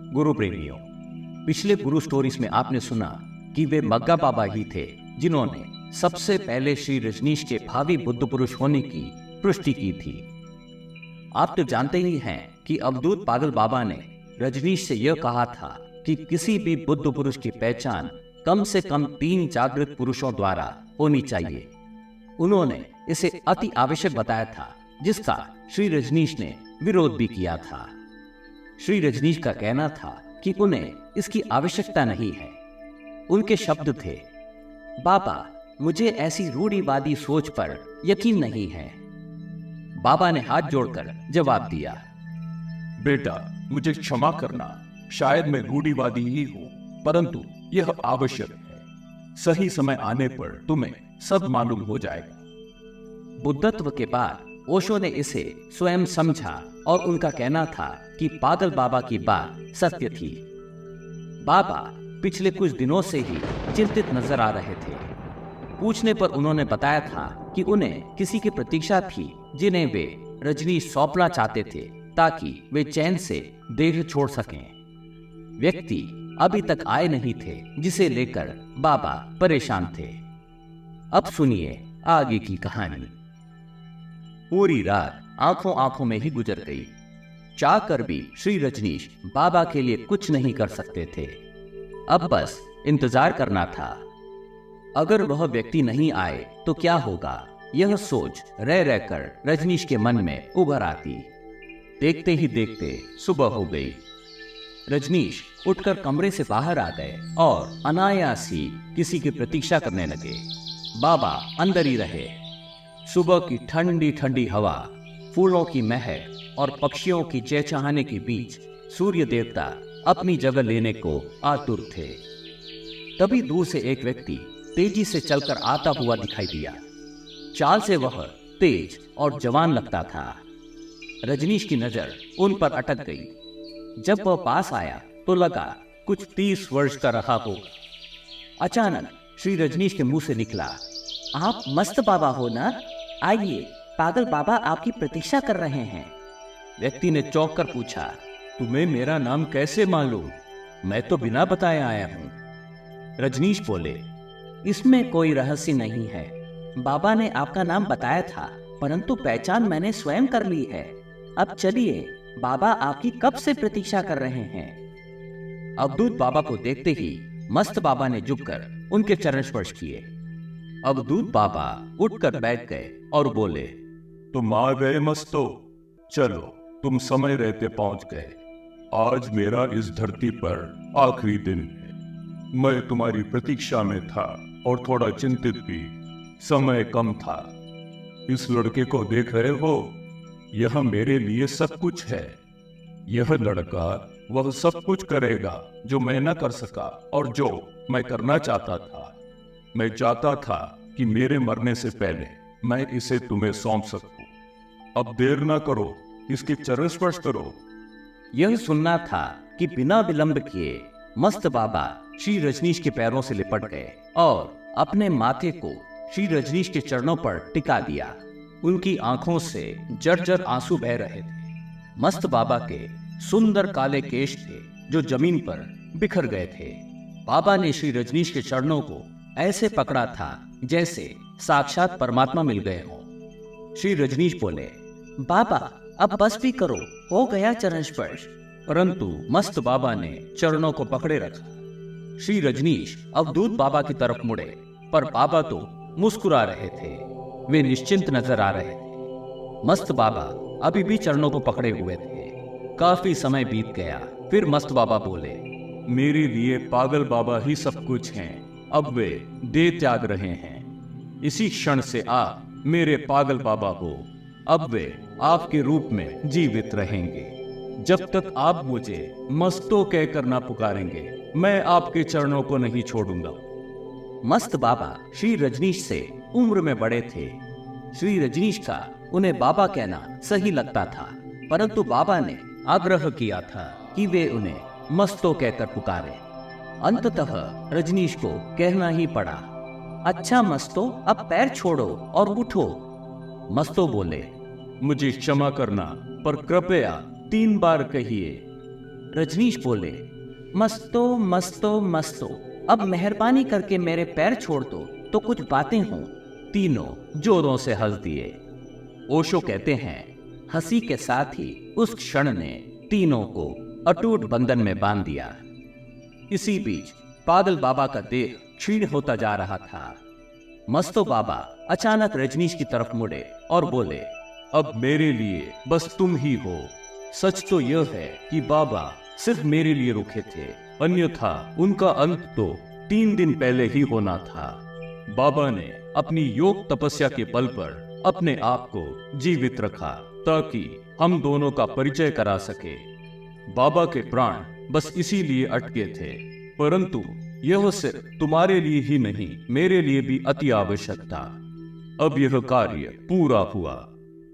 गुरु प्रेमियों, पिछले गुरु स्टोरीज में आपने सुना कि वे मग्गा बाबा ही थे जिन्होंने सबसे पहले श्री रजनीश के भावी बुद्ध पुरुष होने की पुष्टि की थी। आप तो जानते ही हैं कि अवधूत पागल बाबा ने रजनीश से यह कहा था कि किसी भी बुद्ध पुरुष की पहचान कम से कम 3 जागृत पुरुषों द्वारा होनी चाहिए। उन्होंने इसे अति आवश्यक बताया था, जिसका श्री रजनीश ने विरोध भी किया था। श्री रजनीश का कहना था कि उन्हें इसकी आवश्यकता नहीं है। उनके शब्द थे, बाबा, मुझे ऐसी रूढ़िवादी सोच पर यकीन नहीं है। बाबा ने हाथ जोड़कर जवाब दिया, बेटा, मुझे क्षमा करना, शायद मैं रूढ़िवादी ही हूं, परंतु यह आवश्यक है। सही समय आने पर तुम्हें सब मालूम हो जाएगा। बुद्धत्व के बाद ओशो ने इसे स्वयं समझा और उनका कहना था कि पागल बाबा की बात सत्य थी। बाबा पिछले कुछ दिनों से ही चिंतित नजर आ रहे थे। पूछने पर उन्होंने बताया था कि उन्हें किसी की प्रतीक्षा थी जिन्हें वे रजनीश सौंपना चाहते थे ताकि वे चैन से देह छोड़ सकें। व्यक्ति अभी तक आए नहीं थे जिसे लेकर बाबा परेशान थे। अब सुनिए आगे की कहानी। पूरी रात आंखों आंखों में ही गुजर गई। चाह कर भी श्री रजनीश बाबा के लिए कुछ नहीं कर सकते थे। अब बस इंतजार करना था। अगर वह व्यक्ति नहीं आए तो क्या होगा, यह सोच रह रहकर रजनीश के मन में उभर आती। देखते ही देखते सुबह हो गई। रजनीश उठकर कमरे से बाहर आ गए और अनायास ही किसी की प्रतीक्षा करने लगे। बाबा अंदर ही रहे। सुबह की ठंडी ठंडी हवा, फूलों की महक और पक्षियों की चहचहाने के बीच सूर्य देवता अपनी जगह लेने को आतुर थे। तभी दूर से एक व्यक्ति तेजी से चलकर आता हुआ दिखाई दिया। चाल से वह तेज और जवान लगता था। रजनीश की नजर उन पर अटक गई। जब वह पास आया तो लगा कुछ 30 वर्ष का रहा होगा। अचानक श्री रजनीश के मुंह से निकला, आप मस्त बाबा हो ना? आइए, पागल बाबा आपकी प्रतीक्षा कर रहे हैं। व्यक्ति ने चौंक कर पूछा, तुम्हें मेरा नाम कैसे मालूम? मैं तो बिना बताए आया हूं। रजनीश बोले, इसमें कोई रहस्य नहीं है। बाबा ने आपका नाम बताया था, परंतु पहचान मैंने स्वयं कर ली है। अब चलिए, बाबा आपकी कब से प्रतीक्षा कर रहे हैं। अवधूत बाबा को देखते ही मस्त बाबा ने झुककर उनके चरण स्पर्श किए। अवधूत बाबा उठकर बैठ गए और बोले, तुम आ गए मस्तो। चलो, तुम समय रहते पहुंच गए। आज मेरा इस धरती पर आखिरी दिन है। मैं तुम्हारी प्रतीक्षा में था और थोड़ा चिंतित भी। समय कम था। इस लड़के को देख रहे हो? यह मेरे लिए सब कुछ है। यह लड़का वह सब कुछ करेगा जो मैं न कर सका और जो मैं करना चाहता था। मैं चाहता था कि मेरे मरने से पहले मैं इसे तुम्हें सौंप सकूं। अब देर ना करो, इसके चरण स्पर्श करो। यह सुनना था कि बिना विलंब किए मस्त बाबा श्री रजनीश के पैरों से लिपट गए और अपने माथे को श्री रजनीश के चरणों पर टिका दिया। उनकी आंखों से जर्जर आंसू बह रहे थे। मस्त बाबा के सुंदर काले केश थे जो जमीन पर बिखर गए थे। बाबा ने श्री रजनीश के चरणों को ऐसे पकड़ा था जैसे साक्षात परमात्मा मिल गए हों। श्री रजनीश बोले, बाबा अब बस भी करो, हो गया चरण स्पर्श। परंतु मस्त बाबा ने चरणों को पकड़े रखा। श्री रजनीश अवधूत बाबा की तरफ मुड़े, पर बाबा तो मुस्कुरा रहे थे। वे निश्चिंत नजर आ रहे थे। मस्त बाबा अभी भी चरणों को पकड़े हुए थे। काफी समय बीत गया। फिर मस्त बाबा बोले, मेरे लिए पागल बाबा ही सब कुछ हैं। अब वे देह त्याग रहे हैं। इसी क्षण से आप मेरे पागल बाबा हो। अब वे आपके रूप में जीवित रहेंगे। जब तक आप मुझे मस्तो कहकर ना पुकारेंगे, मैं आपके चरणों को नहीं छोड़ूंगा। मस्त बाबा श्री रजनीश से उम्र में बड़े थे। श्री रजनीश का उन्हें बाबा कहना सही लगता था, परंतु बाबा ने आग्रह किया था कि वे उन्हें मस्तो कहकर पुकारे। अंततः रजनीश को कहना ही पड़ा, अच्छा मस्तो, अब पैर छोड़ो और उठो। मस्तो बोले, मुझे क्षमा करना, पर कृपया 3 बार कहिए। रजनीश बोले, मस्तो मस्तो मस्तो, अब मेहरबानी करके मेरे पैर छोड़ दो तो कुछ बातें हों। तीनों जोरों से हंस दिए। ओशो कहते हैं, हंसी के साथ ही उस क्षण ने तीनों को अटूट बंधन में बांध दिया। इसी बीच पागल बाबा का देह क्षीण होता जा रहा था। मस्तो बाबा अचानक रजनीश की तरफ मुड़े और बोले, अब मेरे लिए बस तुम ही हो। सच तो यह है कि बाबा सिर्फ मेरे लिए रुके थे, अन्यथा उनका अंत तो 3 दिन पहले ही होना था। बाबा ने अपनी योग तपस्या के बल पर अपने आप को जीवित रखा ताकि हम दोनों का परिचय करा सके। बाबा के प्राण बस इसीलिए अटके थे, परंतु यह सिर्फ तुम्हारे लिए ही नहीं, मेरे लिए भी अति आवश्यक था। अब यह कार्य पूरा हुआ।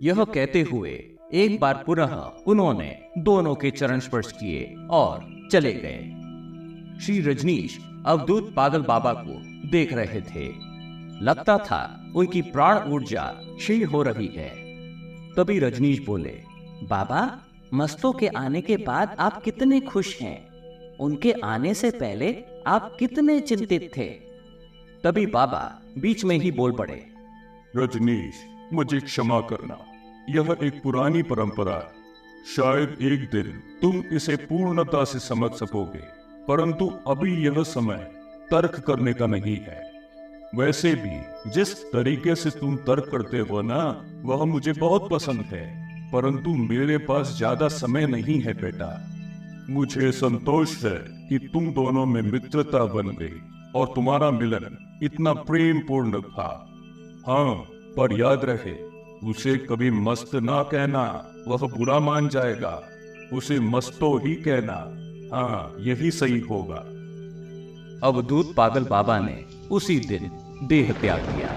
यह कहते हुए एक बार पुनः उन्होंने दोनों के चरण स्पर्श किए और चले गए। श्री रजनीश अवधूत पागल बाबा को देख रहे थे। लगता था उनकी प्राण ऊर्जा क्षीण हो रही है। तभी रजनीश बोले, बाबा, मस्तों के आने के बाद आप कितने खुश हैं। उनके आने से पहले आप कितने चिंतित थे। तभी बाबा बीच में ही बोल पड़े, रजनीश, मुझे क्षमा करना। यह एक पुरानी परंपरा है। शायद एक दिन तुम इसे पूर्णता से समझ सकोगे, परंतु अभी यह समय तर्क करने का नहीं है। वैसे भी जिस तरीके से तुम तर्क करते हो ना, वह मुझे बहुत पसंद है, परंतु मेरे पास ज्यादा समय नहीं है बेटा। मुझे संतोष है कि तुम दोनों में मित्रता बन गई और तुम्हारा मिलन इतना प्रेम पूर्ण था। हाँ, पर याद रहे, उसे कभी मस्त ना कहना, वह बुरा मान जाएगा। उसे मस्तो ही कहना। हाँ, यही सही होगा। अवधूत पागल बाबा ने उसी दिन देह त्याग दिया।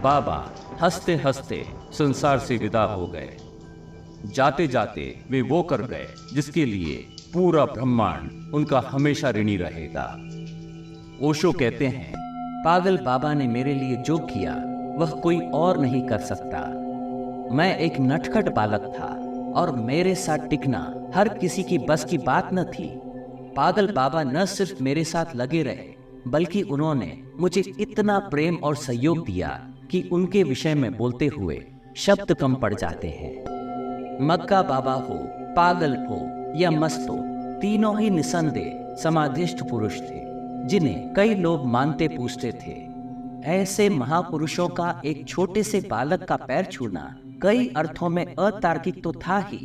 बाबा हंसते हंसते संसार से विदा हो गए। जाते जाते वे वो कर गए जिसके लिए पूरा ब्रह्मांड उनका हमेशा ऋणी रहेगा। ओशो कहते हैं, पागल बाबा ने मेरे लिए जो किया वह कोई और नहीं कर सकता। मैं एक नटखट बालक था और मेरे साथ टिकना हर किसी की बस की बात न थी। पागल बाबा न सिर्फ मेरे साथ लगे रहे, बल्कि उन्होंने मुझे इतना प्रेम और सहयोग दिया कि उनके विषय में बोलते हुए शब्द कम पड़ जाते हैं। मक्का बाबा हो, पागल हो या मस्तो, तीनों ही निसंदेह समाधिष्ठ पुरुष थे जिन्हें कई लोग मानते पूछते थे। ऐसे महापुरुषों का एक छोटे से बालक का पैर छूना कई अर्थों में अतार्किक तो था ही,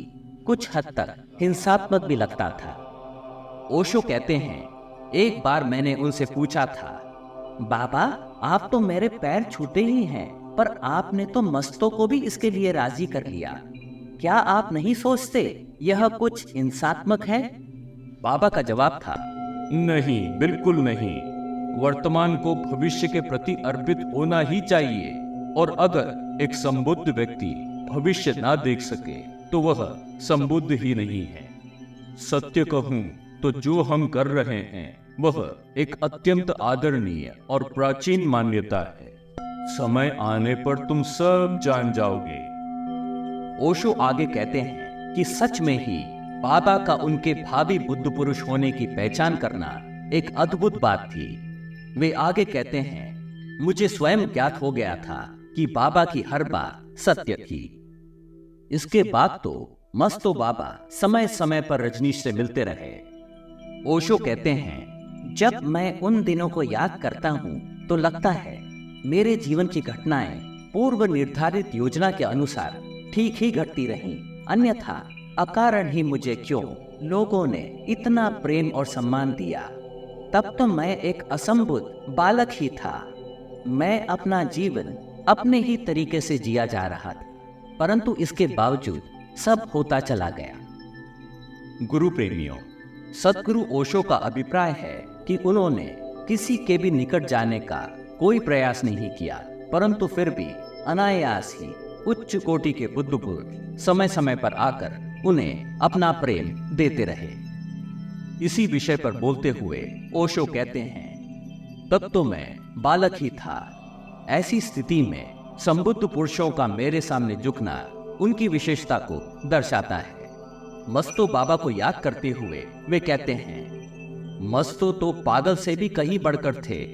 कुछ हद तक हिंसात्मक भी लगता था। ओशो कहते हैं, एक बार मैंने उनसे पूछा था, बाबा, आप तो मेरे पैर छूते ही हैं, पर आपने तो मस्तों को भी इसके लिए राजी कर लिया। क्या आप नहीं सोचते यह कुछ हिंसात्मक है? बाबा का जवाब था, नहीं, बिल्कुल नहीं। वर्तमान को भविष्य के प्रति अर्पित होना ही चाहिए, और अगर एक संबुद्ध व्यक्ति भविष्य ना देख सके तो वह संबुद्ध ही नहीं है। सत्य कहूं तो जो हम कर रहे हैं वह एक अत्यंत आदरणीय और प्राचीन मान्यता है। समय आने पर तुम सब जान जाओगे। ओशो आगे कहते हैं कि सच में ही बाबा का उनके भावी बुद्ध पुरुष होने की पहचान करना एक अद्भुत बात थी। वे आगे कहते हैं, मुझे स्वयं ज्ञात हो गया था कि बाबा की हर बात सत्य थी। इसके बाद तो मस्तो बाबा समय समय पर रजनीश से मिलते रहे। ओशो कहते हैं, जब मैं उन दिनों को याद करता हूं तो लगता है मेरे जीवन की घटनाएं पूर्व निर्धारित योजना के अनुसार ठीक ही घटती रहीं, अन्यथा अकारण ही मुझे क्यों लोगों ने इतना प्रेम और सम्मान दिया। तब तो मैं एक असंबुद्ध बालक ही था। मैं अपना जीवन अपने ही तरीके से जिया जा रहा था, परंतु इसके बावजूद सब होता चला गया। गुरु प्रेमियों, सद्गुरु ओशो का अभिप्राय है कि उन्होंने किसी के भी निकट जाने का कोई प्रयास नहीं किया, परंतु फिर भी अनायास ही उच्च कोटि के बुद्ध पुरुष समय समय पर आकर उन्हें अपना प्रेम देते रहे। इसी विषय पर बोलते हुए ओशो कहते हैं, तब तो मैं बालक ही था। ऐसी स्थिति में संबुद्ध पुरुषों का मेरे सामने झुकना उनकी विशेषता को दर्शाता है। मस्तो बाबा को याद करते हुए वे कहते हैं, मस्तो तो पागल से भी कहीं बढ़कर थे।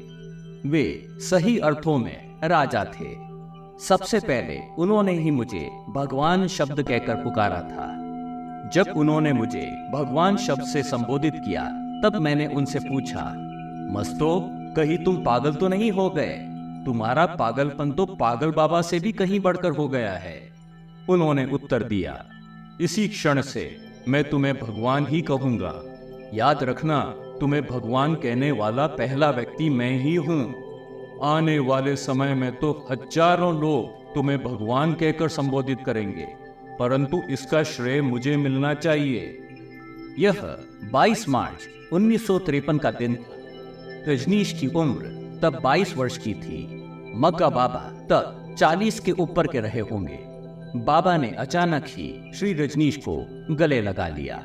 वे सही अर्थों में राजा थे। सबसे पहले उन्होंने ही मुझे भगवान शब्द कहकर पुकारा था। जब उन्होंने मुझे भगवान शब्द से संबोधित किया तब मैंने उनसे पूछा, मस्तो कहीं तुम पागल तो नहीं हो गए? तुम्हारा पागलपन तो पागल बाबा से भी कहीं बढ़कर हो गया है। उन्होंने उत्तर दिया, इसी क्षण से मैं तुम्हें भगवान ही कहूंगा। याद रखना, तुम्हें भगवान कहने वाला पहला व्यक्ति मैं ही हूं। आने वाले समय में तो हजारों लोग तुम्हें भगवान कहकर संबोधित करेंगे, परंतु इसका श्रेय मुझे मिलना चाहिए। यह 22 मार्च 1953 का दिन था। रजनीश की उम्र तब 22 वर्ष की थी। मक्का बाबा तब 40 के ऊपर के रहे होंगे। बाबा ने अचानक ही श्री रजनीश को गले लगा लिया।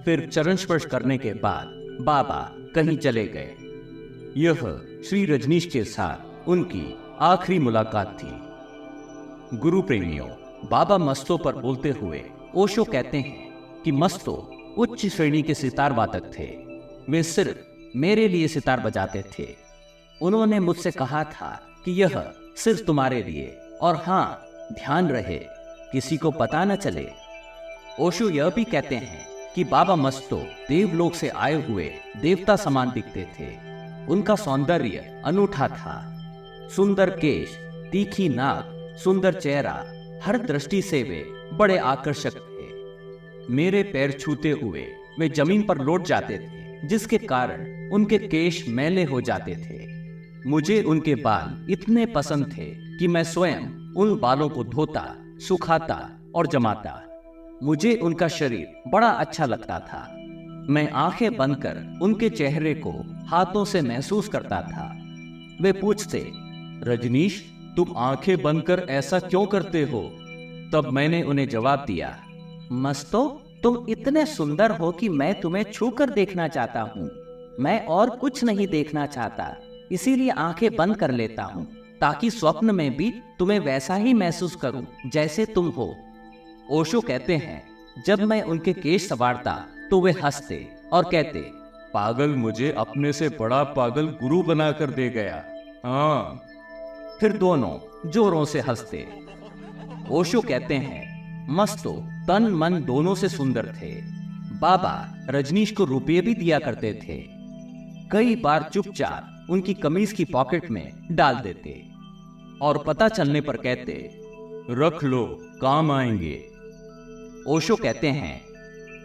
फिर चरण स्पर्श करने के बाद बाबा कहीं चले गए। यह श्री रजनीश के साथ उनकी आखिरी मुलाकात थी। गुरु प्रेमियों, बाबा मस्तो पर बोलते हुए ओशो कहते हैं कि मस्तो उच्च श्रेणी के सितार वादक थे। वे सिर्फ मेरे लिए सितार बजाते थे। उन्होंने मुझसे कहा था कि यह सिर्फ तुम्हारे लिए, और हाँ, ध्यान रहे किसी को पता न चले। ओशो यह भी कहते हैं कि बाबा मस्तो देवलोक से आए हुए देवता समान दिखते थे। उनका सौंदर्य अनूठा था। सुंदर केश, तीखी नाक, सुंदर चेहरा, हर दृष्टि से वे बड़े आकर्षक थे। मेरे पैर छूते हुए वे जमीन पर लौट जाते थे, जिसके कारण उनके केश मैले हो जाते थे। मुझे उनके बाल इतने पसंद थे कि मैं स्वयं उन बालों को धोता, सुखाता और जमाता। मुझे उनका शरीर बड़ा अच्छा लगता था। मैं आंखें बंद कर उनके चेहरे को हाथों से महसूस करता था। वे पूछते, रजनीश तुम आंखें बंद कर ऐसा क्यों करते हो? तब मैंने उन्हें जवाब दिया, मस्तो तुम इतने सुंदर हो कि मैं तुम्हें छूकर देखना चाहता हूँ। मैं और कुछ नहीं देखना चाहता, इसीलिए आंखें बंद कर लेता हूँ, ताकि स्वप्न में भी तुम्हें वैसा ही महसूस करूं जैसे तुम हो। ओशो कहते हैं, जब मैं उनके केश संवारता तो वे हंसते और कहते, पागल मुझे अपने से बड़ा पागल गुरु बनाकर दे गया। हाँ। फिर दोनों जोरों से हंसते। ओशो कहते हैं, मस्तो तन मन दोनों से सुंदर थे। बाबा रजनीश को रुपये भी दिया करते थे। कई बार चुपचाप उनकी कमीज की पॉकेट में डाल देते और पता चलने पर कहते, रख लो, काम आएंगे। ओशो कहते हैं,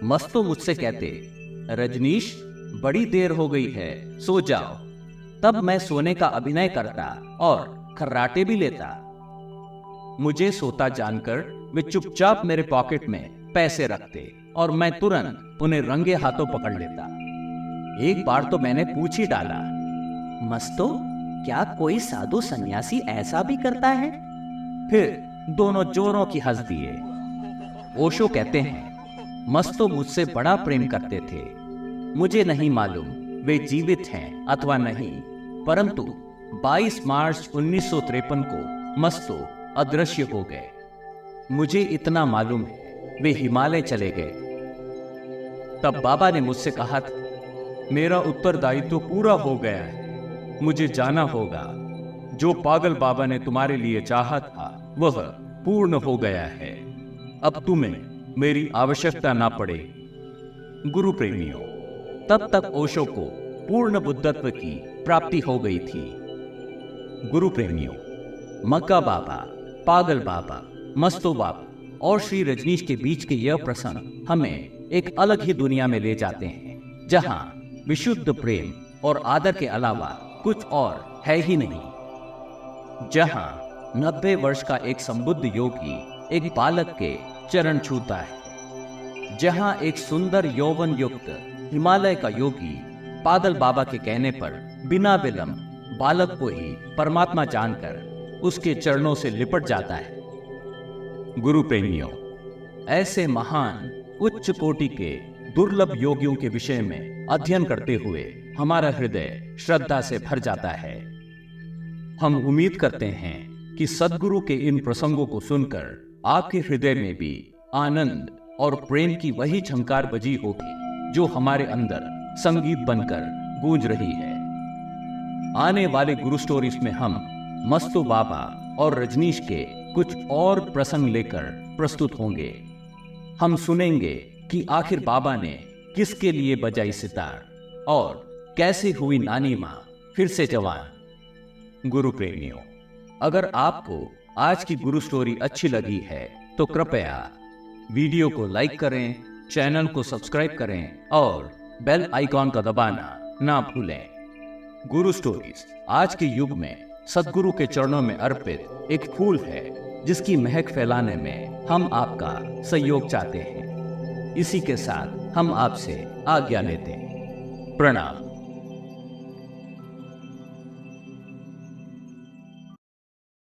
मस्तो मुझसे कहते, रजनीश बड़ी देर हो गई है, सो जाओ। तब मैं सोने का अभिनय करता और खर्राटे भी लेता। मुझे सोता जानकर वे चुपचाप मेरे पॉकेट में पैसे रखते और मैं तुरंत उन्हें रंगे हाथों पकड़ लेता। एक बार तो मैंने पूछ ही डाला, मस्तो क्या कोई साधु सन्यासी ऐसा भी करता है? फिर दोनों जोरों की हंस दिए। ओशो कहते हैं, मस्तो मुझसे बड़ा प्रेम करते थे। मुझे नहीं मालूम वे जीवित हैं अथवा नहीं, परंतु 22 मार्च 1953 को मस्तो अदृश्य हो गए। मुझे इतना मालूम है वे हिमालय चले गए। तब बाबा ने मुझसे कहा था, मेरा उत्तरदायित्व पूरा हो गया है, मुझे जाना होगा। जो पागल बाबा ने तुम्हारे लिए चाहा था वह पूर्ण हो गया है। अब तुम्हें मेरी आवश्यकता ना पड़े। गुरु प्रेमियों, तब तक ओशो को पूर्ण बुद्धत्व की प्राप्ति हो गई थी। गुरु प्रेमियों, मक्का बाबा, पागल बाबा, मस्तो बाबा और श्री रजनीश के बीच के यह प्रसंग हमें एक अलग ही दुनिया में ले जाते हैं, जहां विशुद्ध प्रेम और आदर के अलावा कुछ और है ही नहीं। जहां 90 वर्ष का एक संबुद्ध योगी एक बालक के चरण छूता है। जहां एक सुंदर यौवन युक्त हिमालय का योगी पागल बाबा के कहने पर बिना विलंब बालक को ही परमात्मा जानकर उसके चरणों से लिपट जाता है। गुरु प्रेमियों, ऐसे महान उच्च कोटि के दुर्लभ योगियों के विषय में अध्ययन करते हुए हमारा हृदय श्रद्धा से भर जाता है। हम उम्मीद करते हैं कि सद्गुरु के इन प्रसंगों को सुनकर आपके हृदय में भी आनंद और प्रेम की वही झंकार बजी होगी जो हमारे अंदर संगीत बनकर गूंज रही है। आने वाले गुरु स्टोरीज में हम मस्तू बाबा और रजनीश के कुछ और प्रसंग लेकर प्रस्तुत होंगे। हम सुनेंगे कि आखिर बाबा ने किसके लिए बजाई सितार और कैसे हुई नानी मां फिर से जवान। गुरु प्रेमियों, अगर आपको आज की गुरु स्टोरी अच्छी लगी है तो कृपया वीडियो को लाइक करें, चैनल को सब्सक्राइब करें और बेल आइकॉन का दबाना ना भूलें। गुरु स्टोरीज आज के युग में सद्गुरु के चरणों में अर्पित एक फूल है जिसकी महक फैलाने में हम आपका सहयोग चाहते हैं। इसी के साथ हम आपसे आज्ञा लेते हैं। प्रणाम।